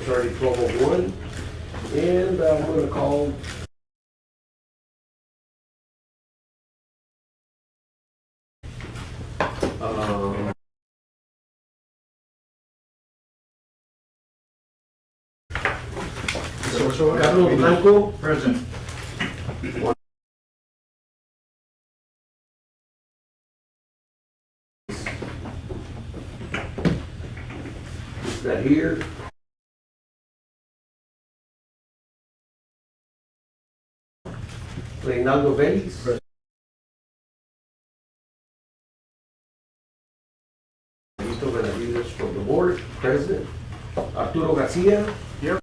It's already 12:01, and I'm going to call Carlos Blanco. Present. Is that here? Reinaldo Vélez. Listo Benavides from the board, president. Arturo Garcia. Here.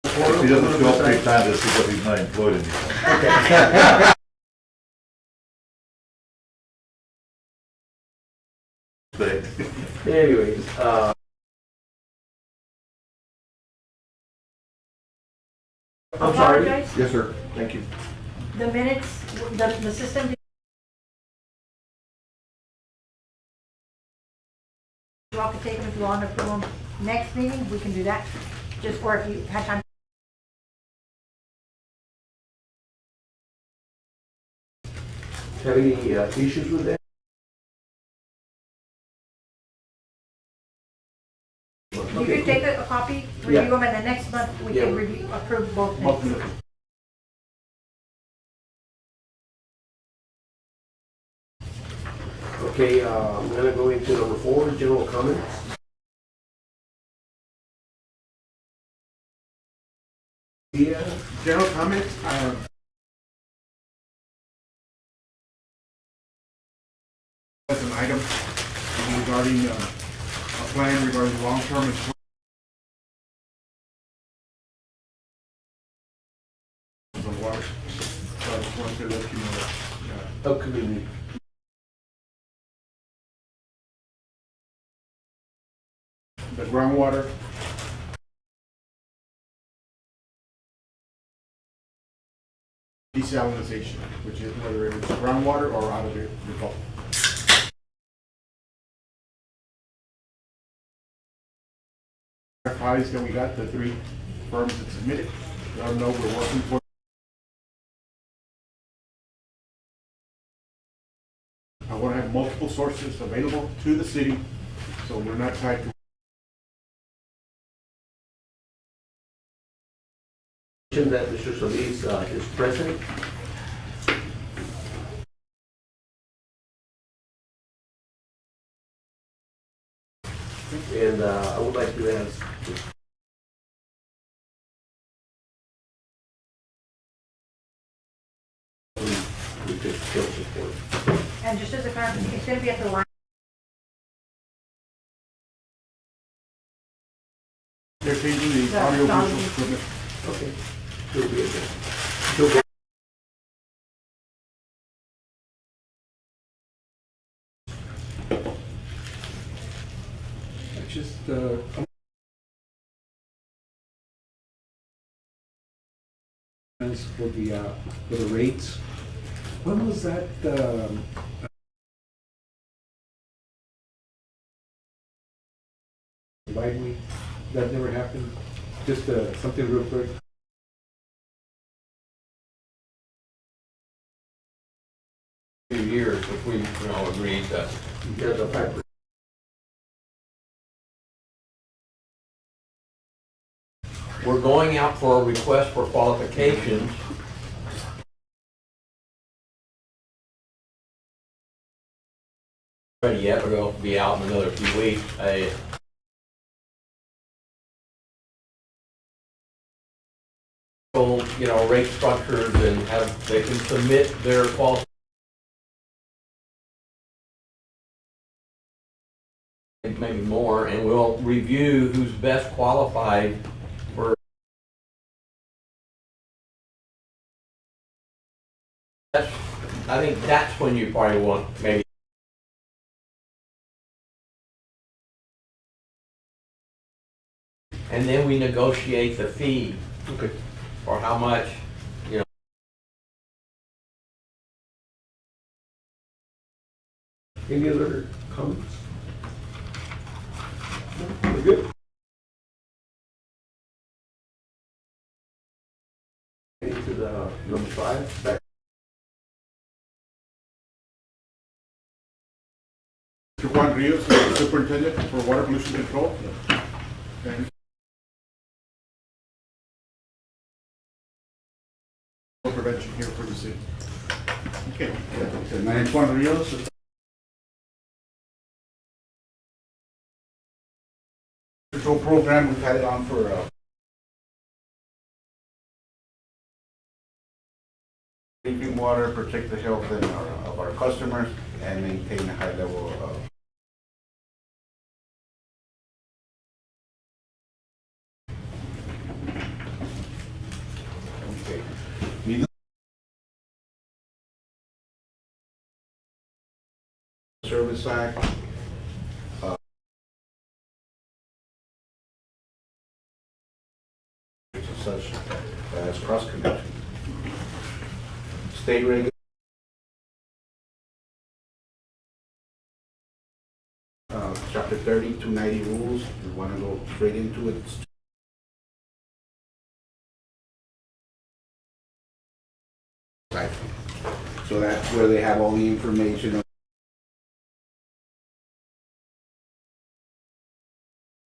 If he doesn't show up 3 times, it's because he's not employed anymore. But Anyways, I'm sorry. Apologize. Yes, sir. Thank you. The minutes, the system. You all can take them if you want to approve them next meeting, we can do that. Just or if you had time. Have any issues with that? You can take a copy, review Yeah. them, and the next month we Yeah. can review, approve both Both minutes. of them. Okay, I'm gonna go into number 4, general comments. Yeah, General comment, as an item regarding a plan regarding long-term and the water. So I just wanted to let you know that. upcoming. The groundwater. Desalinization, which is whether it's groundwater or out of the Gulf. Parties that we got, the 3 firms that submitted, let them know we're working for. I want to have multiple sources available to the city, so we're not tied to. That Mr. Solis is present. And I would like to ask. We could still support. And just as a clarification, it's gonna be at the line. They're changing the audio visual equipment. Okay. She'll be okay. She'll go. Just, for the rates, when was that, why did we, that never happened? Just, something real quick. Few years if we, agreed that. There's a pipe. We're going out for a request for qualifications. Ready yet, but it'll be out in another few weeks. Rate structures and they can submit their qualifications. Maybe more, and we'll review who's best qualified for. I think that's when you probably want maybe. And then we negotiate the fee. Okay. Or how much, Any other comments? number 5, back. Mr. Juan Rios, Superintendent for Water Pollution Control. And prevention here for the city. Okay. My name is Juan Rios. Control program, we've had it on for drinking water, protect the health of our customers, and maintain a high level of okay. Service Act. Such as cross connection. State regulation. Chapter 30, 290 rules. We want to go straight into it. So that's where they have all the information.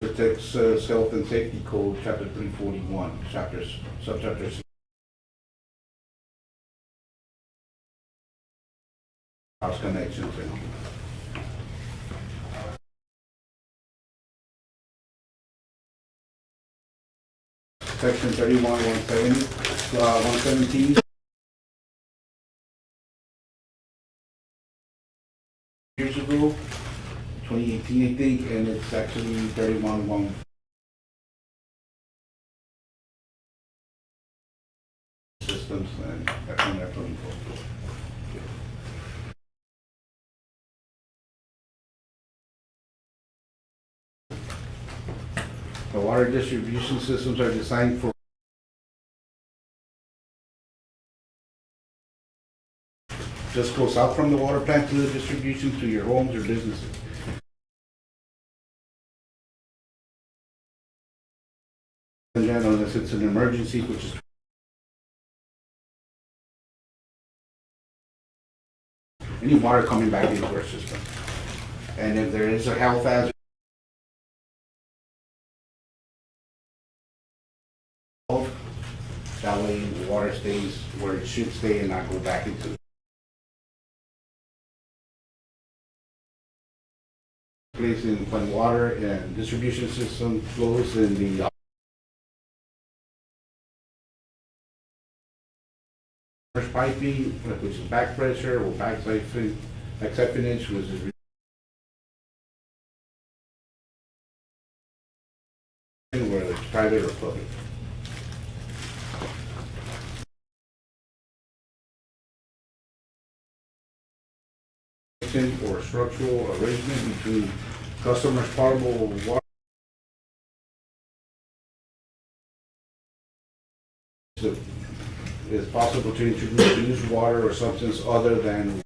Protects Health and Safety Code, Chapter 341, subchapters. House connections and Section 31, 117. Years ago, 2018, I think, and it's actually 31-1. Systems and that's on that 24. The water distribution systems are designed for just goes out from the water plant to the distribution to your homes or businesses. And then unless it's an emergency, which is any water coming back into our system. And if there is a health hazard, that way the water stays where it should stay and not go back into place in when water and distribution system flows in the piping, which is back pressure or back siphon, acceptance, which is whether it's private or public. Or structural arrangement between customers' potable water. It's possible to introduce used water or substance other than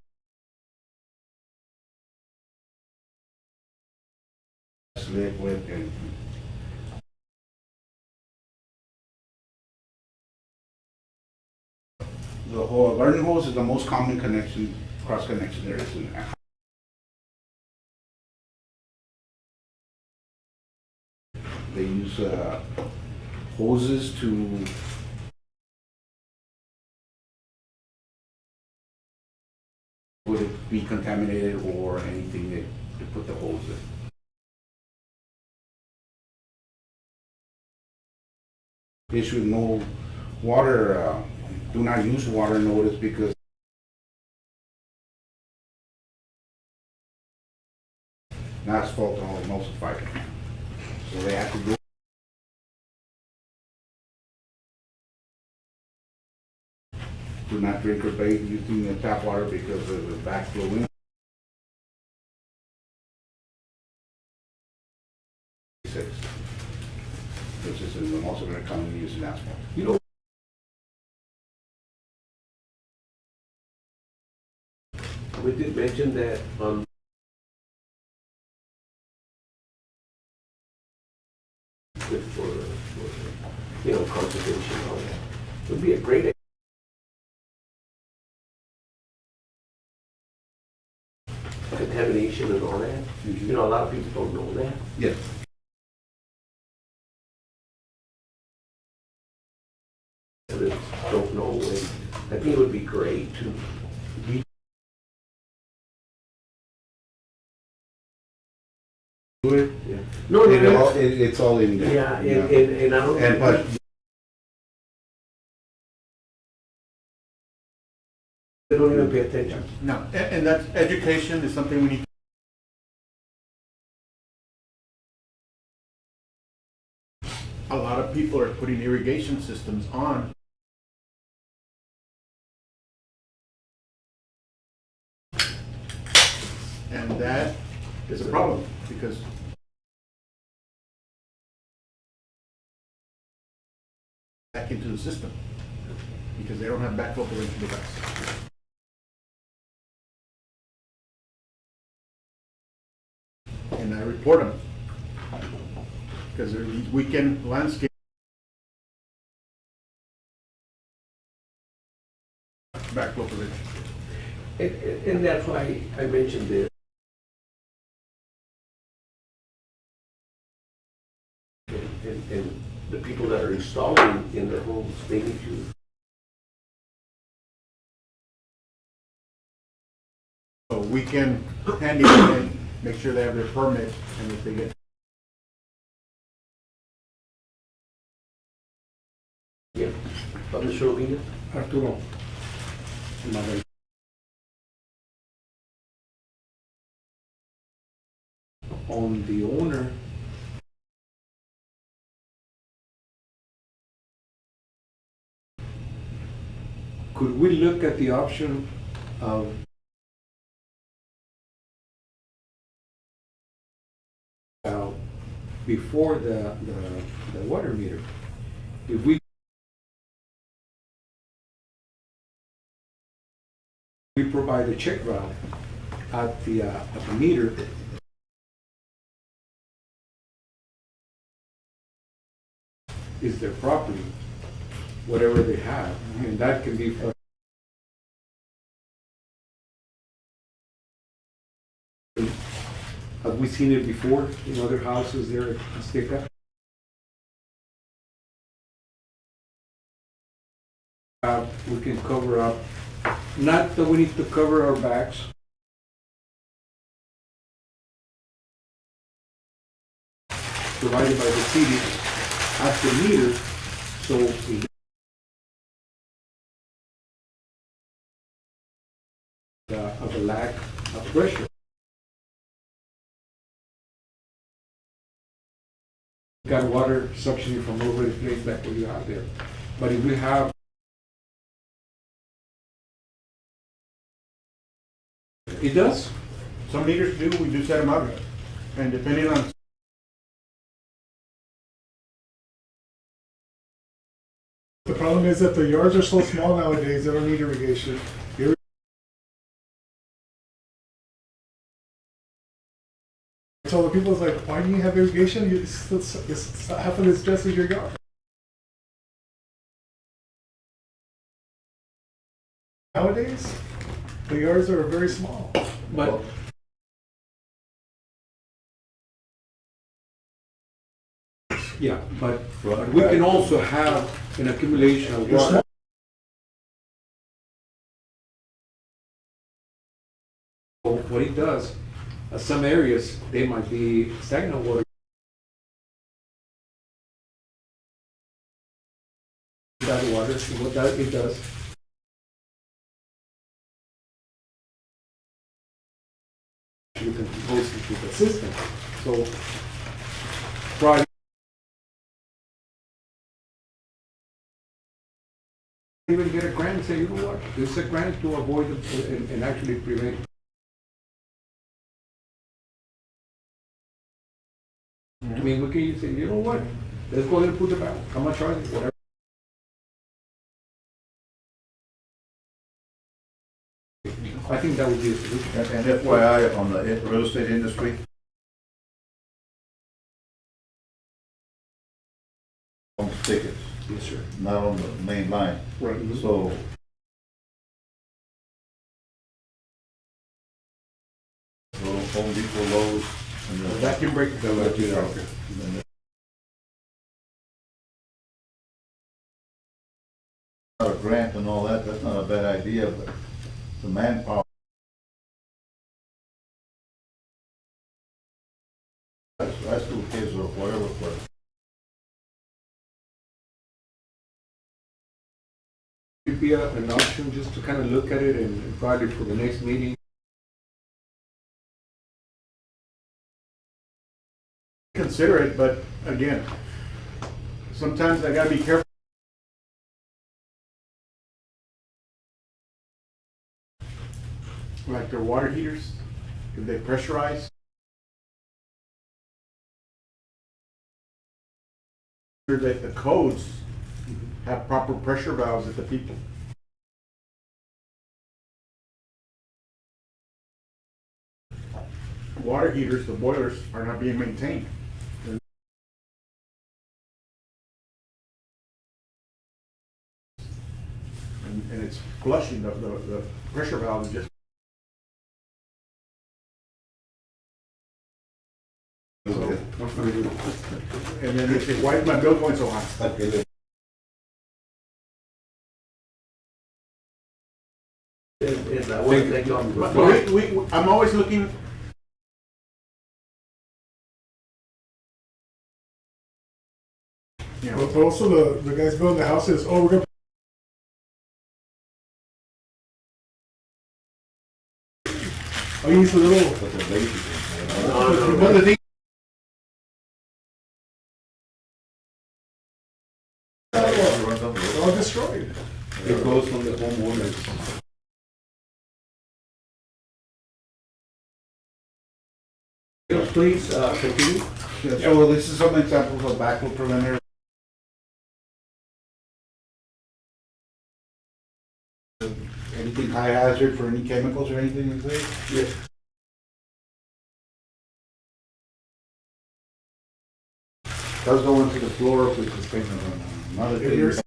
liquid and the whole garden hose is the most common connection, cross connection there is in that. They use hoses to would it be contaminated or anything that to put the hose in. Issue no water, do not use water notice because asphalt or emulsifier. So they have to do do not drink or bathe using the tap water because of the backflow in. Which is in the most of the commonly used in asphalt. You know, we did mention that good for conservation and all that. Would be a great irrigation and all that. You know, a lot of people don't know that. Yes. Others don't know, and I think it would be great to be. Do it. Yeah. No, no, It's all in there. yeah, and I don't. And but They don't even pay attention. No, and that's, education is something we need. A lot of people are putting irrigation systems on. And that is a problem, because back into the system, because they don't have backflow prevention device. And I report them, because they're these weekend landscape. Backflow prevention. And that's why I mentioned this. And the people that are installing in their homes, they need to. So weekend handyman, make sure they have their permit, and if they get. Yeah. Mr. Ovina? Arturo. Mother. On the owner. Could we look at the option of before the water meter? If we provide a check route at the meter, is their property, whatever they have, and that can be for. Have we seen it before in other houses there in Azteca? We can cover up, not that we need to cover our backs. Provided by the city at the meter, so we of a lack of pressure. Got water suctioning from over the place like what you have there. But if we have it does? Some meters do, we do set them out, and depending on. The problem is that the yards are so small nowadays, they don't need irrigation. So the people is like, why do you have irrigation? It's half of the stress is your yard. Nowadays, the yards are very small. But yeah, but we can also have an accumulation of water. So what it does, some areas, they might be stagnant water. That water, what that it does. You can compose it with the system. So try even get a grant and say, you know what, this is a grant to avoid and actually prevent. I mean, we can say, you know what, let's go ahead and put the back, how much are they, whatever. I think that would be a solution. and FYI, on the real estate industry, on tickets, Yes, sir. not on the main line. Right. So Home Depot, Lowe's, and then. Vacuum break, the vacuum breaker. and then not a grant and all that, that's not a bad idea, but the manpower. High school kids or whatever, but Could be an option just to kind of look at it and probably for the next meeting. Consider it, but again, sometimes I gotta be careful. Like their water heaters, if they pressurize. That the codes have proper pressure valves at the people. Water heaters, the boilers are not being maintained. And it's flushing, the pressure valve is just. So, and then they say, why is my bill going so high? And I want to thank you all. But I'm always looking. You know, But also the guys building the houses, oh, we're gonna. Oh, you use a little. but the lazy. one of the things. They're all destroyed. It goes from the homeowners. Please, continue. Yeah, well, this is some examples of backflow preventer. Anything high hazard for any chemicals or anything like that? Yes. Does go into the floor with the thing, another If you're- thing.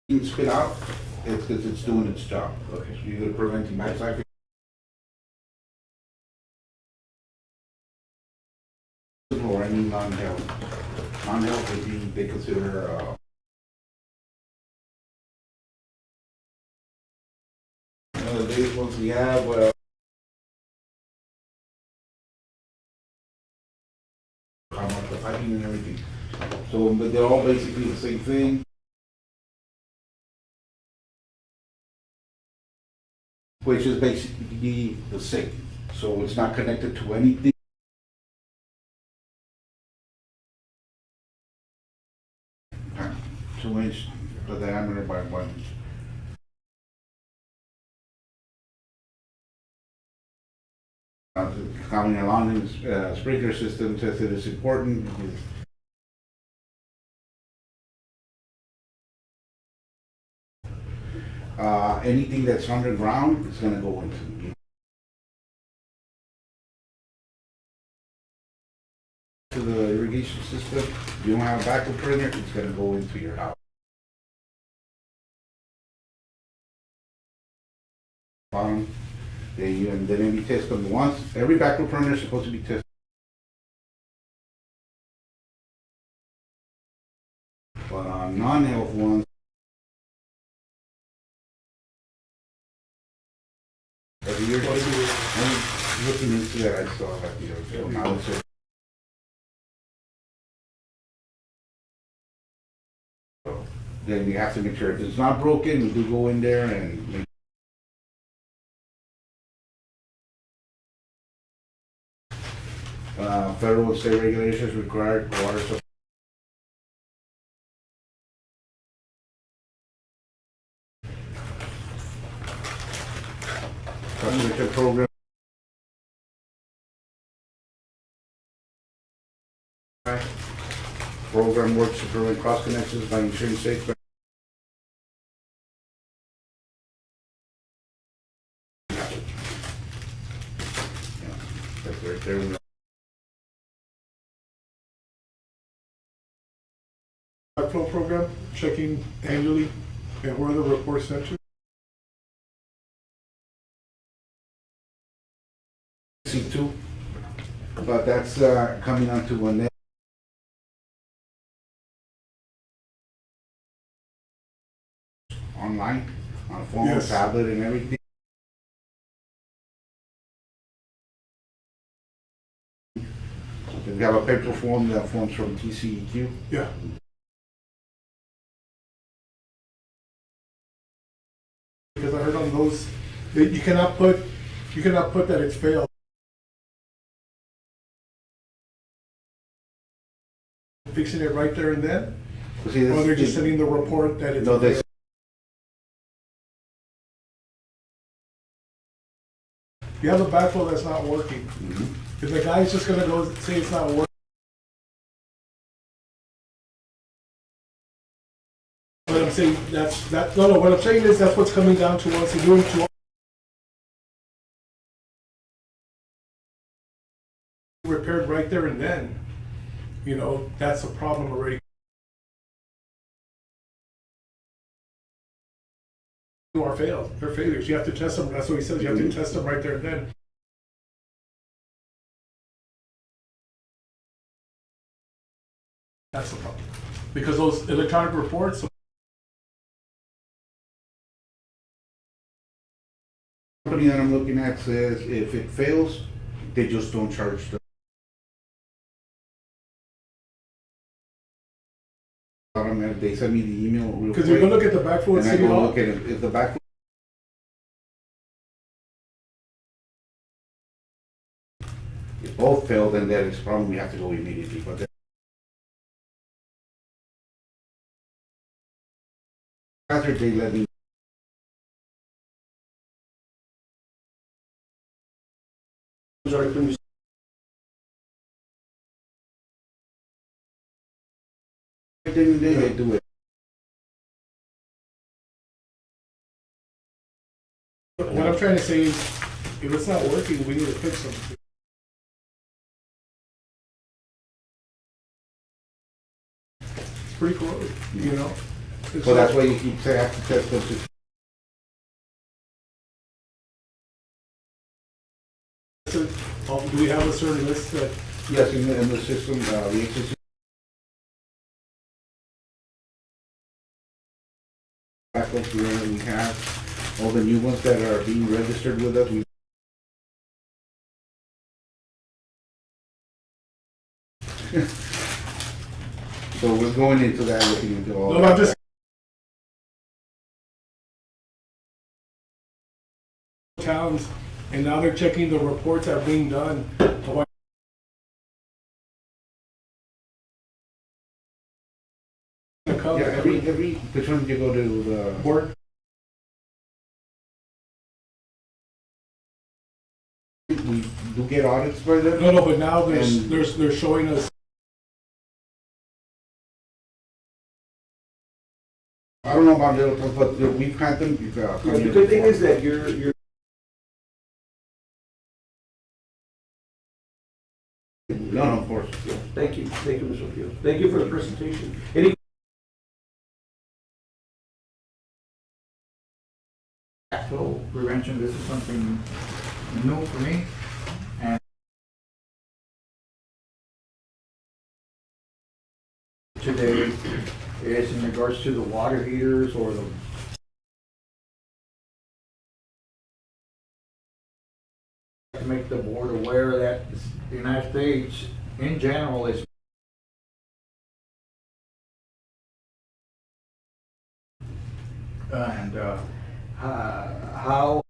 You spit out, it's because it's doing its job. Okay. So you're preventing backside. Or any non-health. Non-health, they consider, the biggest ones we have, how much the piping and everything. So, but they're all basically the same thing. Which is basically the same. So it's not connected to anything. Uh, 2-inch the diameter by 1 inch. Having a long sprinkler system tested is important because anything that's underground is going to go into. To the irrigation system, if you don't have a backup printer, it's going to go into your house. Bottom. Then maybe test them once. Every backup printer is supposed to be tested. But on non-health ones, every year, I'm looking into that, I saw that the other day. Now it's so then you have to make sure if it's not broken, we do go in there and make. Federal and state regulations require water supply. Conservation program. Program works to prevent cross connections by ensuring safe. That's right there. Backflow program, checking annually, and where are the reports sent to? C2, but that's coming onto a net. Online, on a phone, Yes. tablet and everything. We have a paper form, that form's from TCEQ. Yeah. Because I heard on those, that you cannot put that it's failed. Fixing it right there and then, See, this- or they're just sending the report that it's. No, they, failed. You have a backflow that's not working. If the guy's just gonna go say it's not working. What I'm saying, what I'm saying is that's what's coming down to us and doing to repaired right there and then. You know, that's a problem already. Are failed, they're failures, you have to test them, that's what he says, you have to test them right there and then. That's the problem, because those electronic reports, company that I'm looking at says if it fails, they just don't charge the. They send me the email real quick. because you're gonna look at the backflow at And I City go Hall. look at it, if the back. If both fail, then that is a problem, we have to go immediately, but then. After they let me. Sorry, can you They do it. What I'm trying to say is, if it's not working, we need to fix something. It's pretty corroded, you know? It's So that's like- why you keep saying, have to test them to. Do we have a certain list that, Yes, in the system, the existing. Backups we have, all the new ones that are being registered with us, we. So we're going into that, looking into all. no, I'm just. Towns, and now they're checking the reports that are being done. Yeah, every, which one did you go to, the, Report, we do get audits by them? no, but now And- they're showing us. I don't know about Littleton, but we've had them. The good thing is that you're No, of course. yeah, thank you, Mr. Field. Thank you for the presentation. Any So prevention, this is something new for me. And today is in regards to the water heaters or the to make the board aware that the United States in general is and how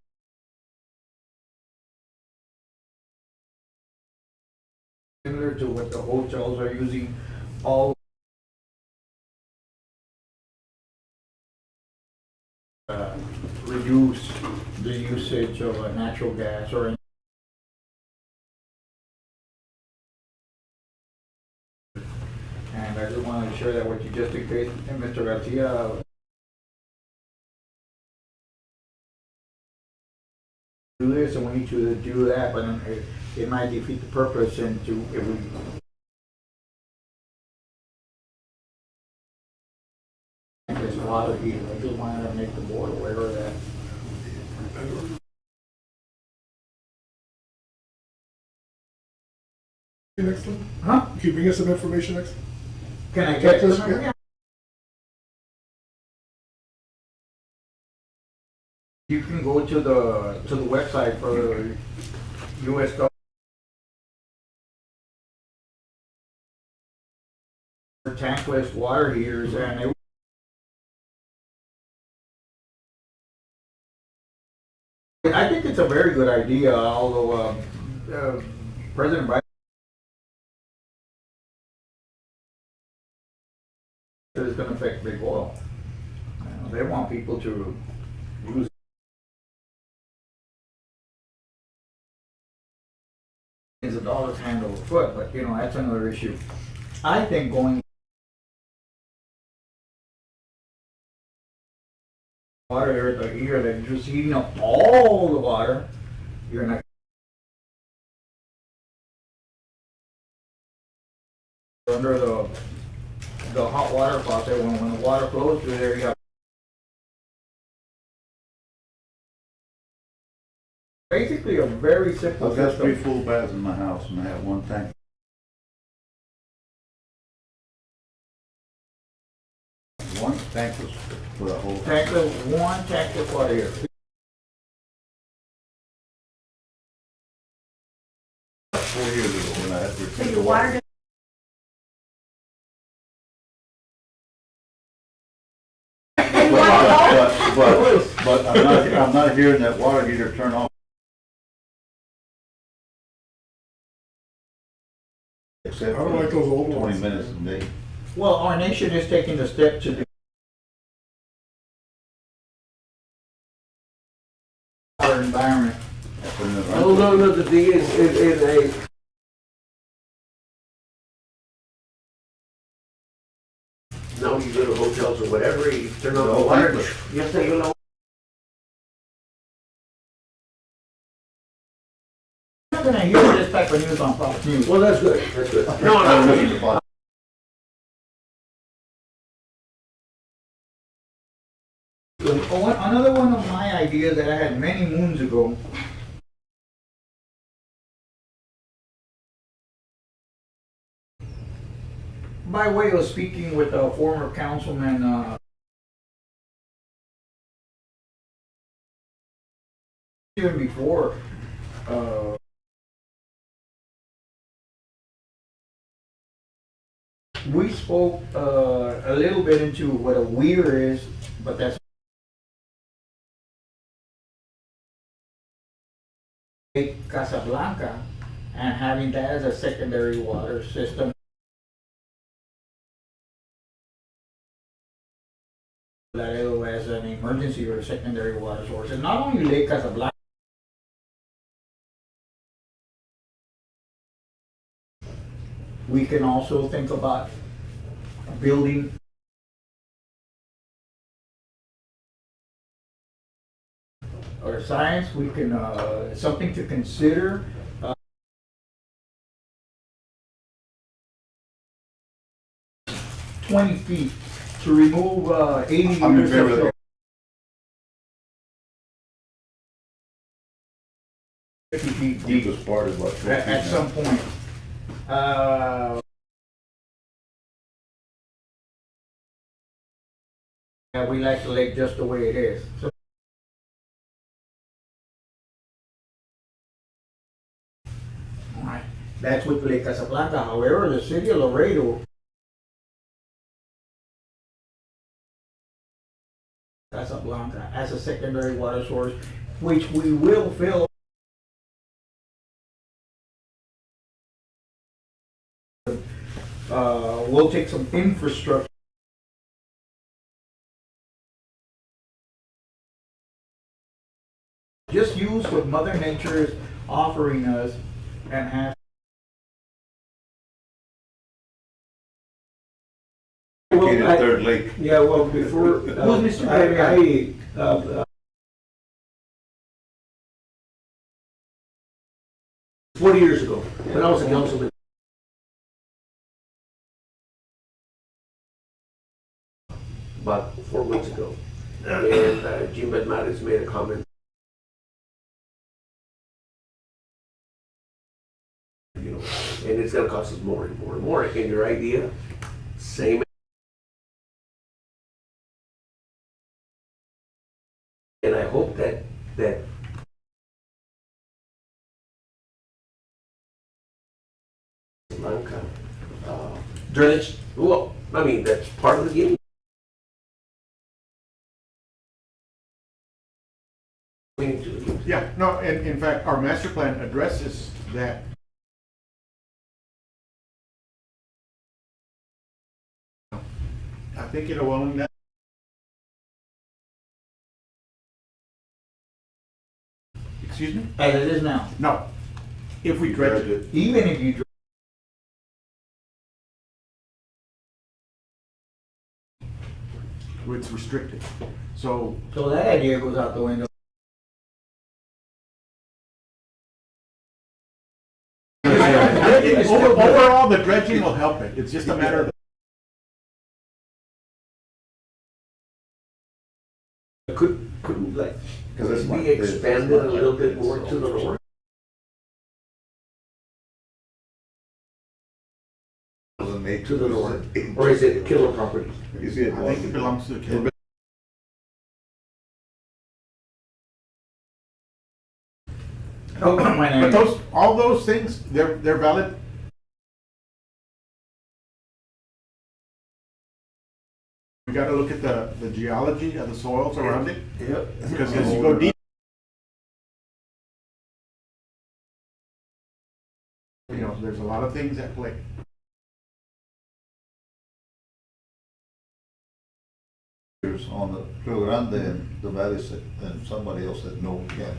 similar to what the hotels are using, all reduce the usage of natural gas or and I just wanted to share that with you just in case, and Mr. Garcia do this and we need to do that, but it might defeat the purpose and to, if we there's a lot of heat, I just wanted to make the board aware of that. Next time? Huh? Can you bring us some information next? Can I get this? Yeah. You can go to the website for US tankless water heaters, and I think it's a very good idea, although President Biden is going to affect big oil. They want people to use millions of dollars hand over foot, but that's another issue. I think going water the year that you're just heating up all the water, you're not under the hot water faucet. When the water flows through there, you have basically a very simple I've got 3 system. full baths in my house and I have 1 tank. One tankless for the whole. One tankless water heater. 4 years ago when I had to So replace your the water, But I'm not hearing that water heater turn off. Except I don't for like those old 20 ones. minutes a day. Well, our nation is taking the step to do our environment. No, the thing is, now you go to hotels or whatever, you turn on the No, water, tankless. you have to, I'm not gonna hear this type of news on Fox News. well, that's good, that's good. No, Another one of my ideas that I had many moons ago. By way of speaking with a former councilman, even before, we spoke a little bit into what a weir is, but that's Casablanca, and having that as a secondary water system. Laredo as an emergency or secondary water source, and not only Lake Casablanca. We can also think about building or science. We can something to consider. 20 feet to remove 80 I'm in meters favor of of that. 50 feet deep Deepest part is what? 12 feet at now. some point. We like the lake just the way it is. So, alright, that's with Lake Casablanca. However, the city of Laredo Casablanca as a secondary water source, which we will fill. We'll take some infrastructure. Just use what Mother Nature is offering us and have. Located third lake. yeah, well, before, Who's Mr. I 40 years ago, when I was a councilman. About 4 weeks ago, and Jim Bedmaris made a comment. You know, And it's gonna cost us more and more and more. And your idea, same. And I hope that Lanka, Drainage, well, I mean, that's part of the game. We need to, Yeah, no, and in fact, our master plan addresses that. I think it'll own that. Excuse me? As it is now. No. If we dredge it. Even if you It's restricted. So so that idea goes out the window. overall, the dredging will help it. It's just a matter of. couldn't like, could it be expanded a little bit more to the north? To the north, or is it killer property? You see it I think it belongs to the kid. But those, all those things, they're valid. We gotta look at the geology of the soils around it, Yep. because as you go deep. You know, there's a lot of things at play. On the Rio Grande and the valley said, and somebody else said, no, we can't.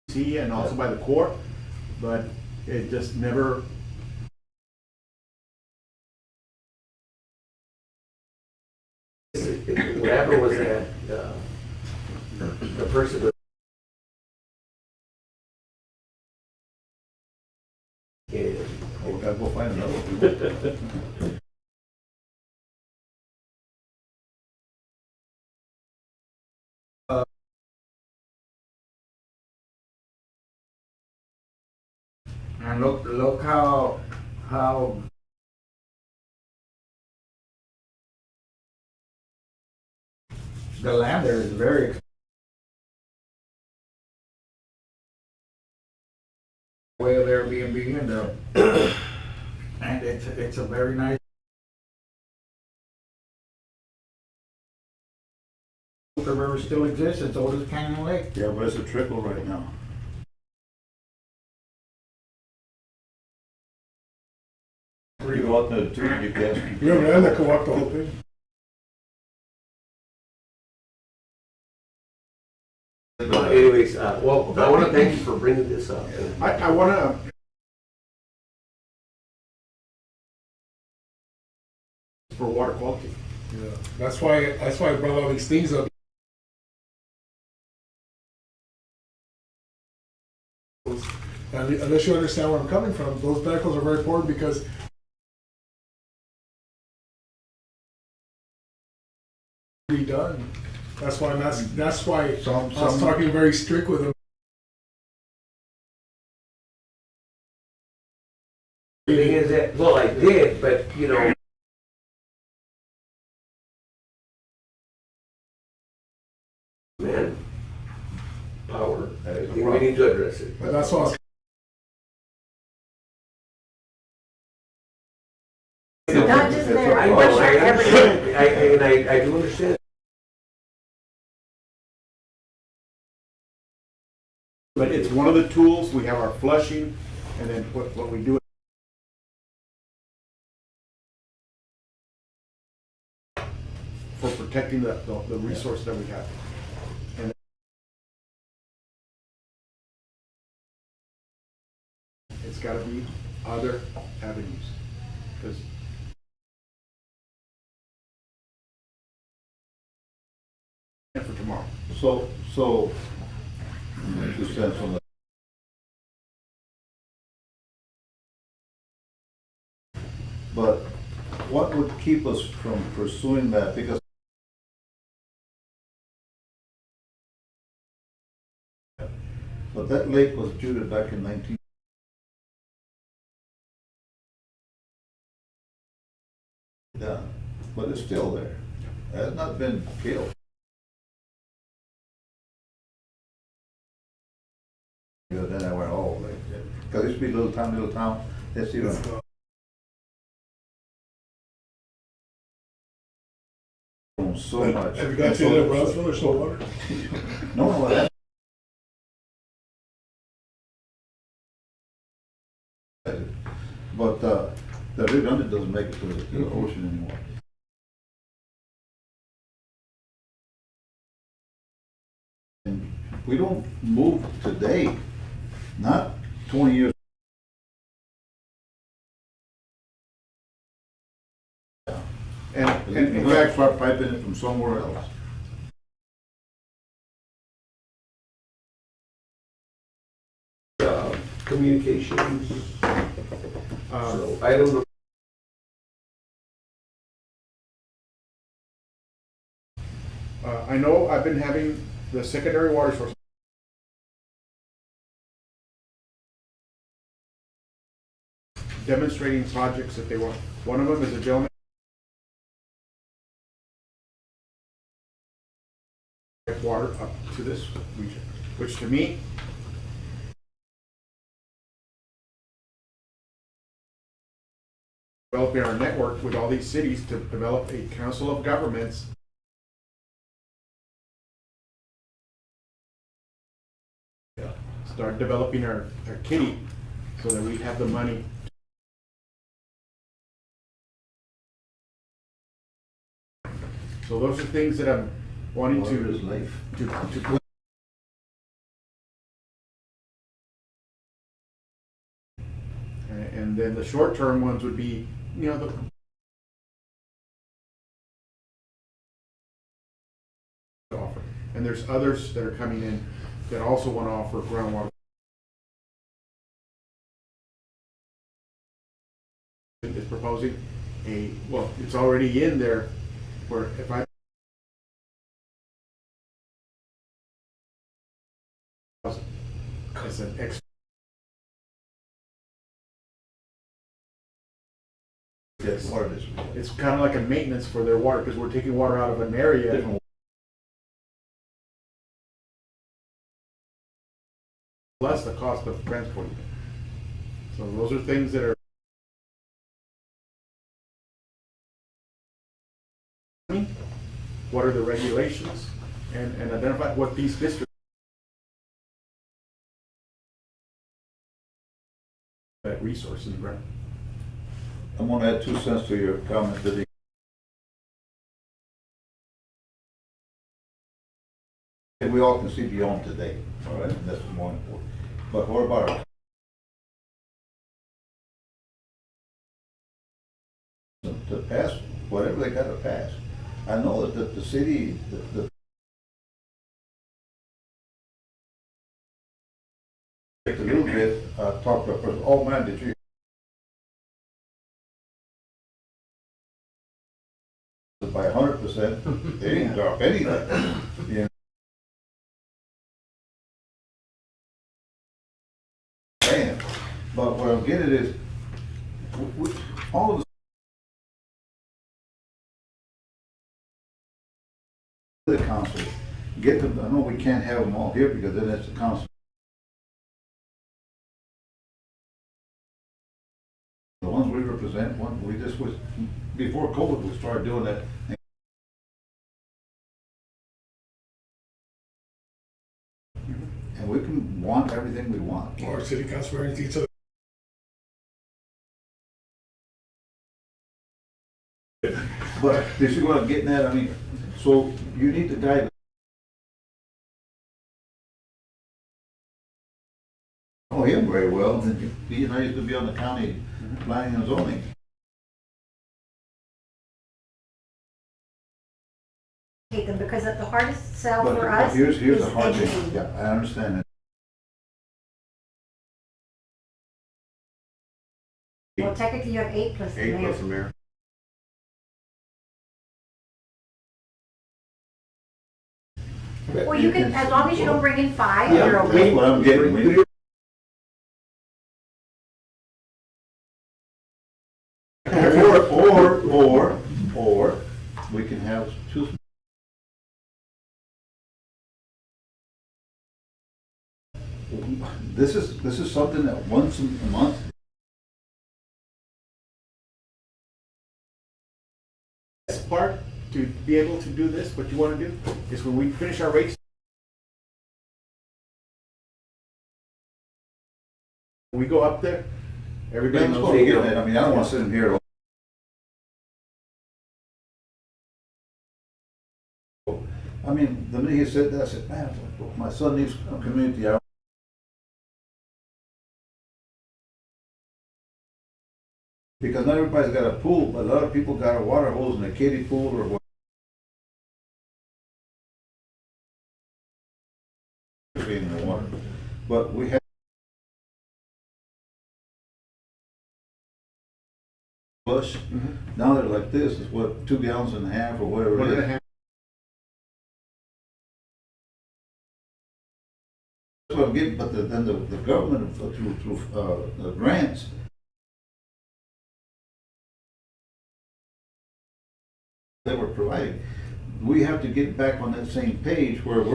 See, and also by the Corps, but it just never. Whatever was that, the person that. Yeah. We gotta go find another one. And look how the land there is very way of Airbnb and it's a very nice. The river still exists, it's old as Canyon Lake. Yeah, but it's a trickle right now. You go out there too, you can. We have an end that can walk the whole thing. Anyways, well, I want to thank you for bringing this up. I wanna. For water quality. Yeah, that's why I brought all these things up. And unless you understand where I'm coming from, those medicals are very important because redone. That's why I was talking very strict with them. The thing is that, well, I did, but you know. Man, power, I think we need to address it. But that's why I was Not just there. I know, I understand, I do understand. But it's one of the tools. We have our flushing, and then what we do. For protecting the resource that we have. And it's gotta be other avenues, because for tomorrow. So, 2 cents on the. But what would keep us from pursuing that? Because But that lake was judged back in 19. Yeah, but it's still there. It has not been killed. Yeah, then I went, oh, because it used to be little town, let's see. So much. Have you guys seen that Brownsville or Stillwater? No, that's. But, the Rio Grande doesn't make it to the ocean anymore. And we don't move today, not 20 years. And In in fact, fact, start piping it from somewhere else. Communications, so item number I know I've been having the secondary water source demonstrating projects that they want. One of them is a gentleman water up to this region, which to me developing our network with all these cities to develop a council of governments start developing our kitty so that we have the money. So those are things that I'm wanting Water is to life. and then the short term ones would be, you know, the offer. And there's others that are coming in that also want to offer groundwater. Is proposing well, it's already in there where if I as an extra Yes, water district. it's kind of like a maintenance for their water because we're taking water out of an area. Different. Plus the cost of transporting it. So those are things that are what are the regulations and identify what these districts that resources, right? I'm gonna add 2 cents to your comment that we all can see beyond today, all right, and that's more important. But what about the past, whatever they gotta pass? I know that the city, a little bit, talked about, oh man, did you by 100%, they didn't drop anything. You know? Man, but what I'm getting is, all of the council, get them, I know we can't have them all here because then it's the council. The ones we represent, we just was, before COVID, we started doing that. And we can want everything we want. Or city council or anything, so But you see what I'm getting at? I mean, so you need the guy that know him very well, and he and I used to be on the county planning and zoning. Hate them because the hardest sell But for us here's is the hard thing. educating. Yeah, I understand that. Well, technically you have 8 plus the mayor. mayor. Well, you can, as long as you don't bring in 5, Yeah, you're That's okay. what I'm getting, we, or we can have two. This is something that once a month. Best part to be able to do this, what you wanna do, is when we finish our rates, when we go up there, everybody That's knows. what I'm getting at. I mean, I don't wanna sit in here. I mean, the minute he said that, I said, man, my son needs a community hour. Because not everybody's got a pool, but a lot of people got a water hose in a kiddie pool or what. In the water, but we have. Flush, now they're like this, is what, 2.5 gallons or whatever One it and a is. half. That's what I'm getting, but then the government through the grants. They were providing, we have to get back on that same page where we're.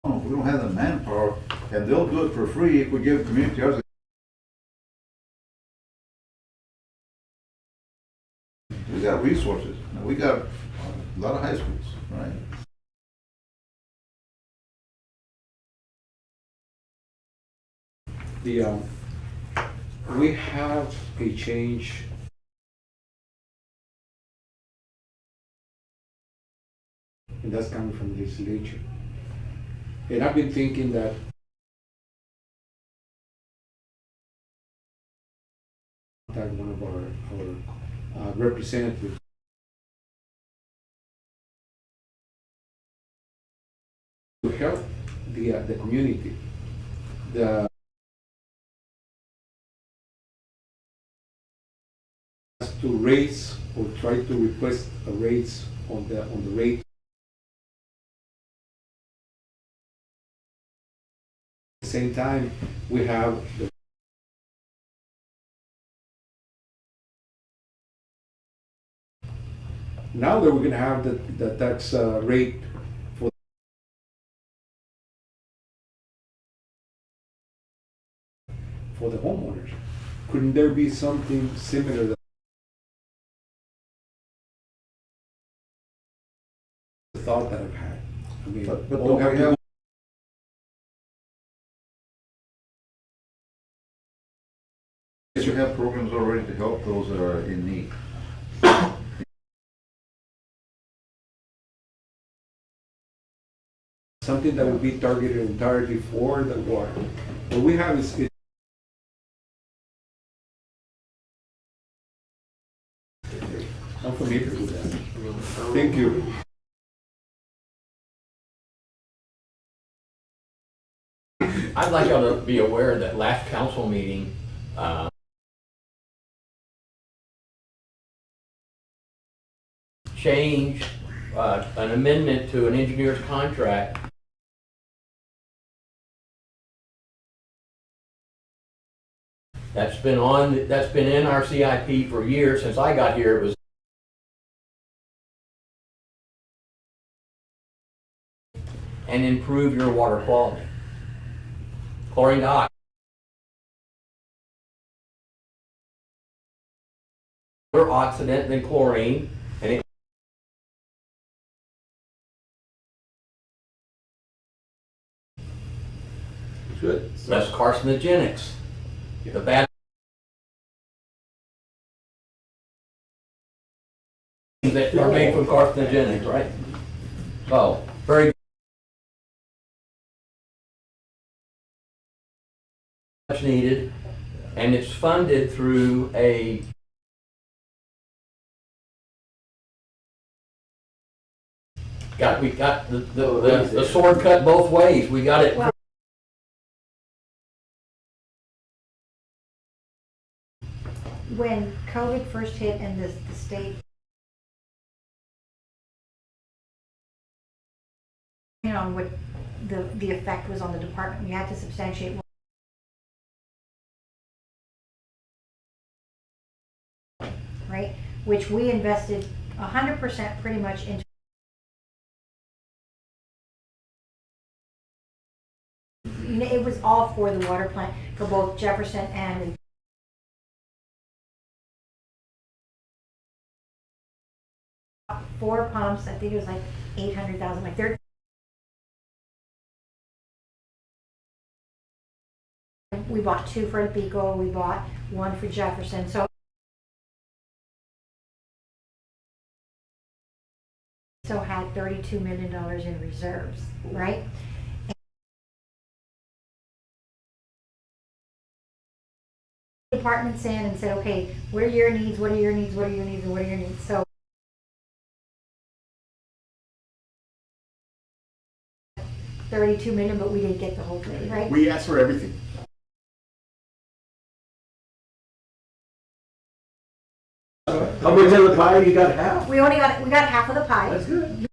We don't have the manpower, and they'll do it for free if we give community hours. We got resources, now we got a lot of high schools, right? We have a change. And that's coming from the legislature. And I've been thinking that one of our representatives to help the community. To raise or try to request a raise on the rate. At the same time, we have the now that we're gonna have the tax rate for the homeowners. Couldn't there be something similar that the thought that I've had? I mean, But all don't have we to have- You have programs already to help those that are in need. something that would be targeted entirely for the water. What we have is I'm familiar with that. Thank you. I'd like y'all to be aware that last council meeting, changed an amendment to an engineer's contract that's been in our CIP for years. Since I got here, it was and improve your water quality. Chlorine dioxide. More oxidant than chlorine, and it Good. less carcinogenics. The bad that are made from carcinogenics, right? So, very much needed, and it's funded through we got the sword cut both ways. We got it. Well- When COVID first hit and the state on what the effect was on the department. We had to substantiate. Right, which we invested 100% pretty much into. You know, it was all for the water plant for both Jefferson and 4 pumps. I think it was like 800,000. Like they're. We bought 2 for Pico. We bought 1 for Jefferson. So. So had $32 million in reserves, right? Departments in and said, okay, what are your needs? What are your needs? What are your needs? And what are your needs? So. $32 million, but we didn't get the whole thing, right? We asked for everything. How much of the pie you got half? We got half of the pie. That's good.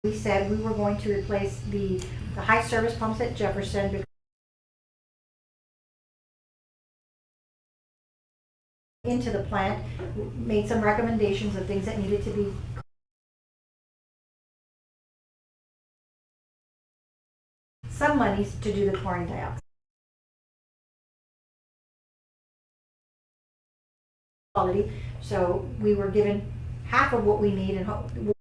We said we were going to replace the high service pumps at Jefferson. Into the plant, made some recommendations of things that needed to be. Some monies to do the chlorine dioxide. Quality. So we were given half of what we need and we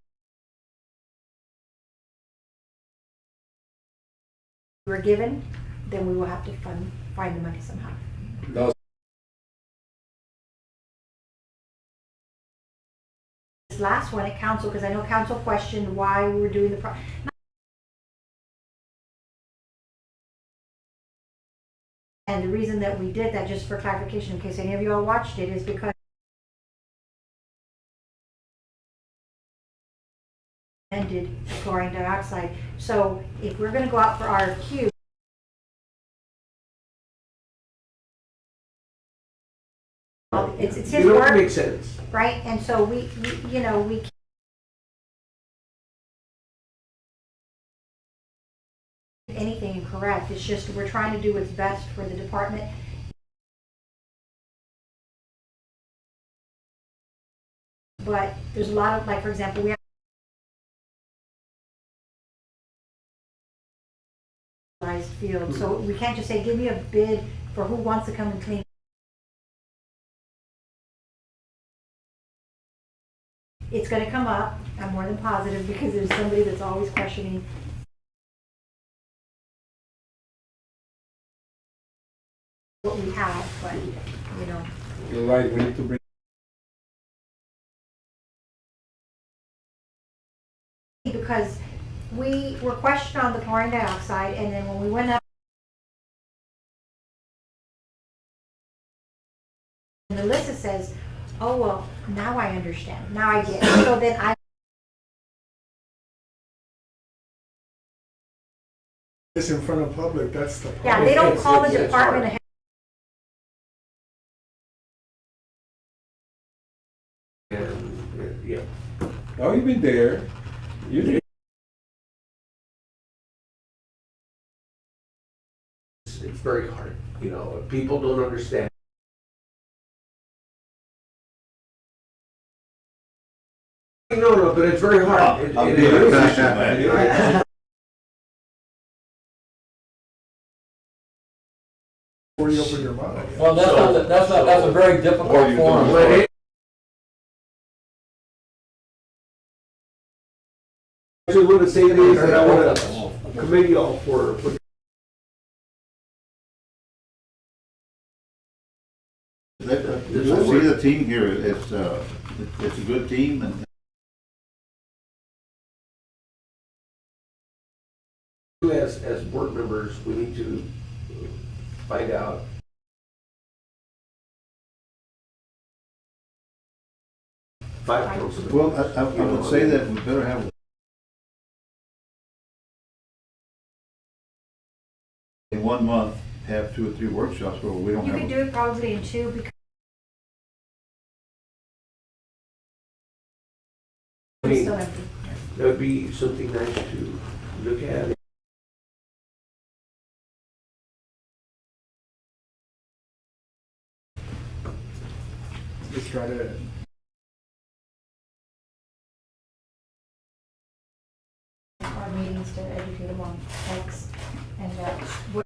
were given, then we will have to find the money somehow. This last one at council, because I know council questioned why we were doing the and the reason that we did that, just for clarification, in case any of you all watched it, is because ended chlorine dioxide. So if we're going to go out for RFQ, it's his You know, work, it makes sense. right? And so we you know, we can't do anything incorrect. It's just we're trying to do what's best for the department. But there's a lot of, like, for example, we have field, so we can't just say, give me a bid for who wants to come and clean. It's going to come up, I'm more than positive, because there's somebody that's always questioning what we have, but, you know. You're right, we need to bring. Because we were questioned on the chlorine dioxide, and then when we went up, and Melissa says, oh, well, now I understand. Now I get it. So then I. It's in front of public, that's the problem. Yeah, they don't call the it's department hard. ahead. And, yeah. Oh, you've been there. You did. It's very hard, you know, people don't understand. No, but it's very hard. I'm It being is. efficient, man. Before you open your mouth. Well, that's a very difficult forum. But it- I just want to say this, and I want to commend you all for I see the team here, it's a good team, and as board members, we need to find out. Five councilmen. well, I would say that we better have in 1 month, have 2 or 3 workshops where we don't You have. could do it probably in 2, because one's mean, still empty. that would be something nice to look at. Just try to, Our meetings to educate them on X and what.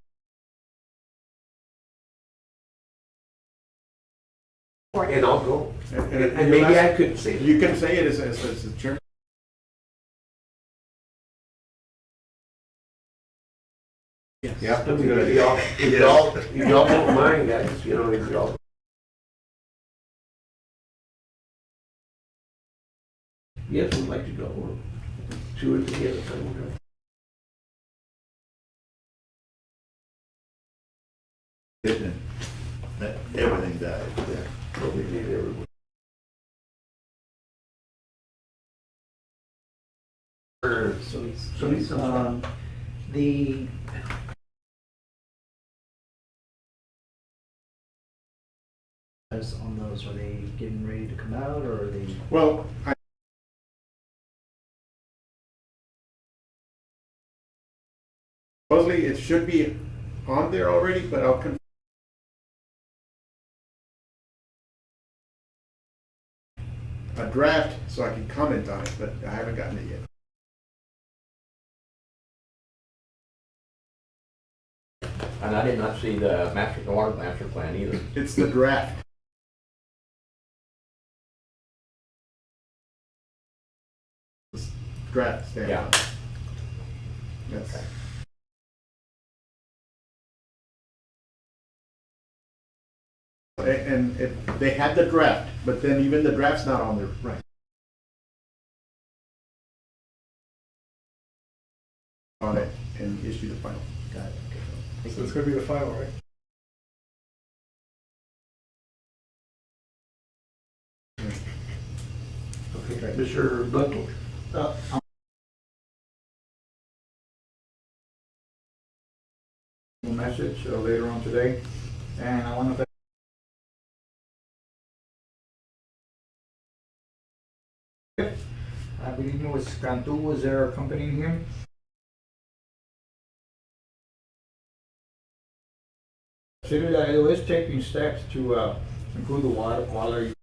And I'll go. And And maybe I could say. You can say it as the chairman. Yeah. I mean, if y'all don't mind, guys, you know, if y'all. Yes, we'd like to go, or 2 or 3 at a time, we'll go. Didn't, everything died, yeah. Probably did everyone. The on those, are they getting ready to come out, or are they? Well, supposedly it should be on there already, but I'll confirm. A draft so I can comment on it, but I haven't gotten it yet. And I did not see the water master plan either. It's the draft. Draft stand. Yeah. Yes. They had the draft, but then even the draft's not on there. Right. On it and issue the final. Got it, okay. so it's gonna be the final, right? Okay, Mr. Butler. Message later on today, and I want to I believe it was Cantu was there accompanying him. City Laredo is taking steps to improve the water quality.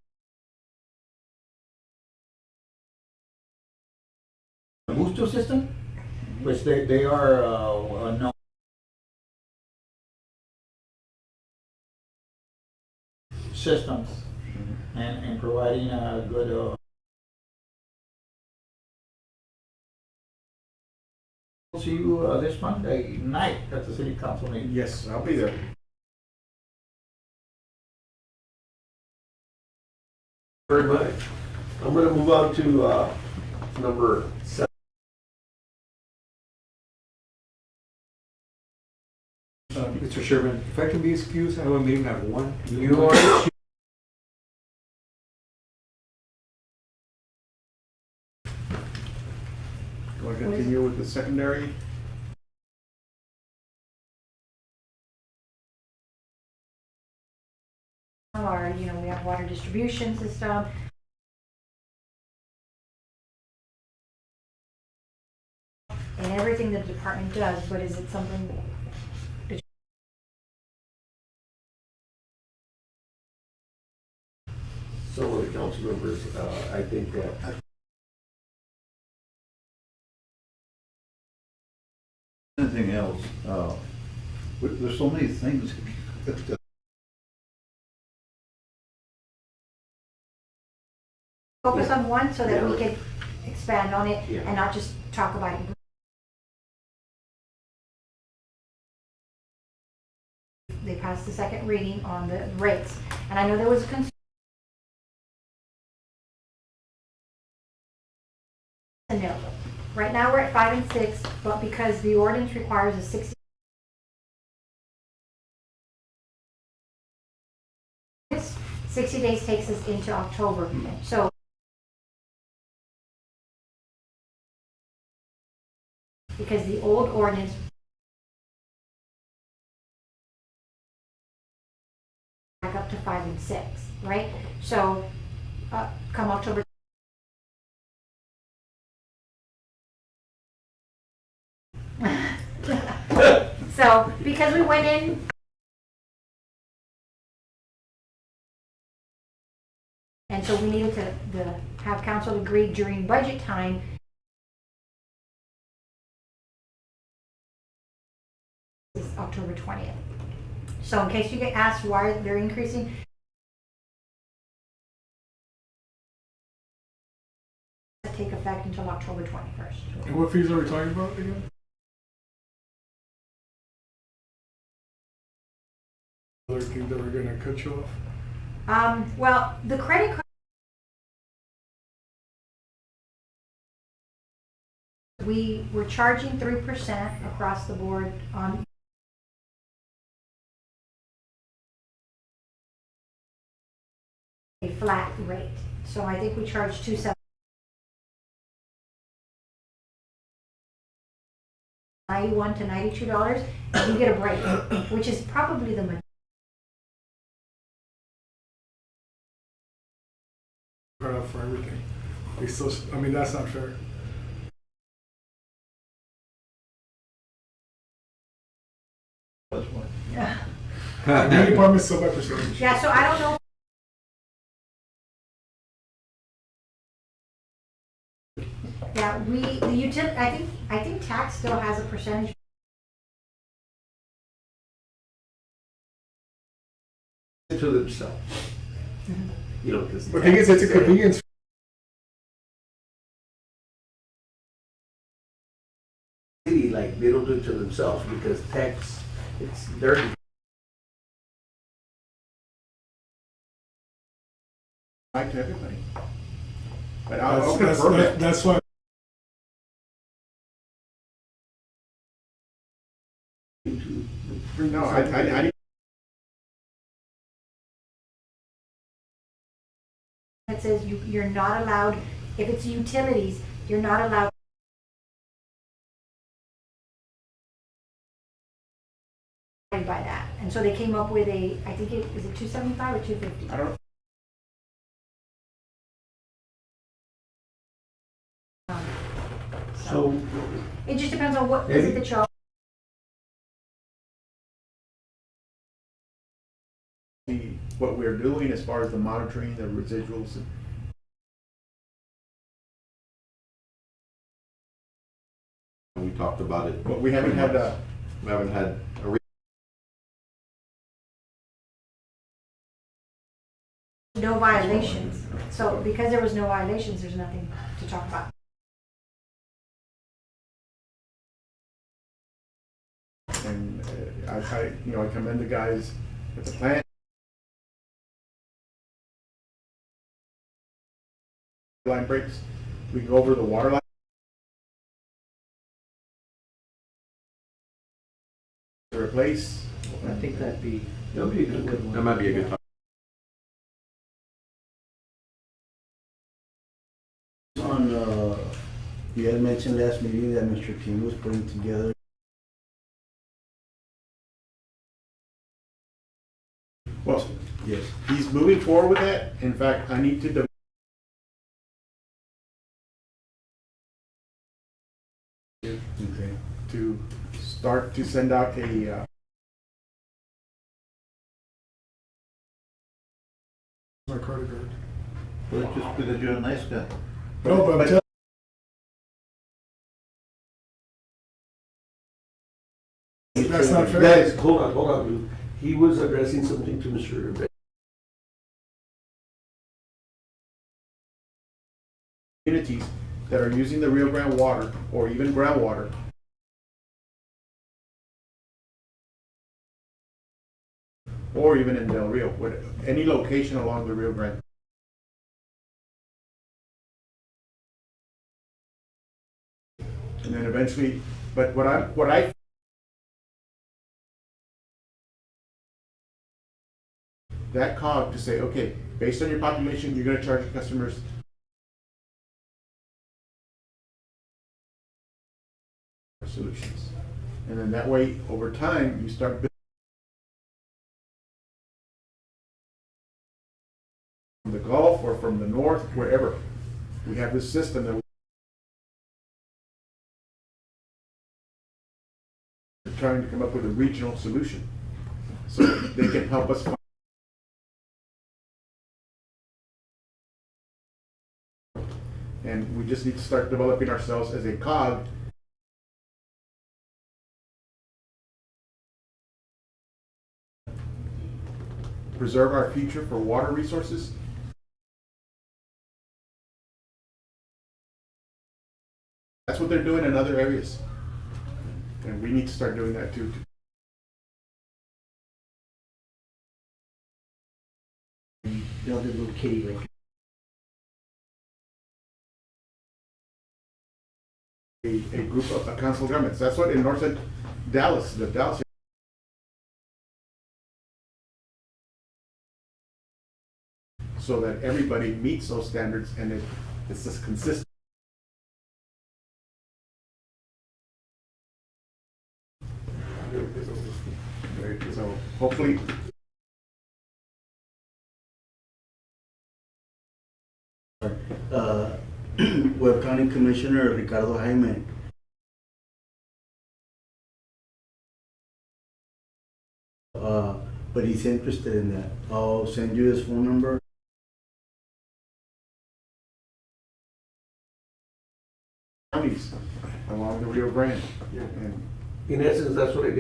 Booster system, which they are known systems and providing a good see you this Monday night at the city council meeting. Yes, I'll be there. Very much. I'm gonna move on to, number 7. Mr. Sherman, if I can be excused, I have a meeting at 1. You are. Want to continue with the secondary? Our, we have water distribution system. And everything the department does, but is it something that Some of the council members, I think that. Anything else, there's so many things. focus on one so that we Yeah. can expand on it Yeah. and not just talk about it? They passed the second reading on the rates, and I know there was a concern. No. Right now, we're at 5 and 6, but because the ordinance requires a 60 days takes us into October. So because the old ordinance back up to 5 and 6, right? So come October So, because we went in. And so we needed to have council agree during budget time. Is October 20th. So in case you get asked why they're increasing. Take effect until October 21st. And what fees are we talking about again? Other thing that we're gonna cut you off? Well, the credit card. We were charging 3% across the board on. A flat rate. So I think we charged $2.91 to $92, and you get a break, which is probably the majority. Cut off for everything. We still, I mean, that's not fair. That's why. The department's still by percentage. Yeah, so I don't know. Yeah, I think tax still has a percentage. To themselves. You know, because. The thing is, it's a convenience. City, like, they don't do it to themselves because tax, it's dirty. Right to everybody. But I'll confirm it. That's why. No, I It says you're not allowed, if it's utilities, you're not allowed. By that, and so they came up with I think is it 275 or 250? I don't. So, It just depends on what is it that y'all. What we're doing as far as the monitoring, the residuals. We talked about it. But we haven't had We haven't had a No violations. So because there was no violations, there's nothing to talk about. and I commend the guys with the plant. Line breaks, we go over the water line. To replace. I think that'd be a good one. That might be a good time. On, you had mentioned last meeting that Mr. King was putting together. Well, Yes. he's moving forward with that. In fact, I need to. Okay. To start to send out a. My credit card. Well, just because you're a nice guy. No, but I'm telling that's not fair. Guys, hold on. He was addressing something to Mr. Rivera. Communities that are using the Rio Grande water or even groundwater. Or even in Del Rio, any location along the Rio Grande. And then eventually, but what I that cog to say, okay, based on your population, you're going to charge your customers solutions. And then that way, over time, you start building from the Gulf or from the north, wherever. We have this system that trying to come up with a regional solution. So they can help us find. And we just need to start developing ourselves as a cog. Preserve our future for water resources. That's what they're doing in other areas. And we need to start doing that too. Build a little kitty lick. A group of council of governments. That's what in North Dallas, the Dallas. So that everybody meets those standards and it's just consistent. So hopefully. Webb County Commissioner Ricardo Jaime. But he's interested in that. I'll send you his phone number. Counties along the Rio Grande. And In essence, that's what it is.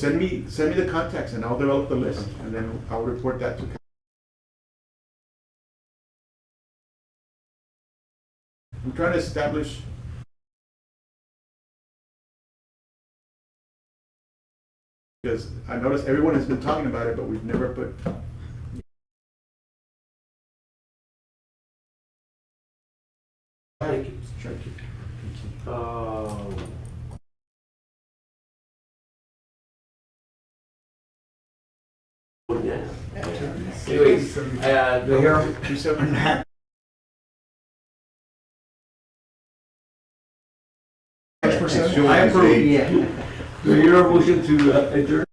send me the contacts and I'll develop the list and then I'll report that to. I'm trying to establish. Because I noticed everyone has been talking about it, but we've never put. Thank you. Yeah. Anyways, the hearing. 279. Percent? I approve. Do you hear a motion to adjourn?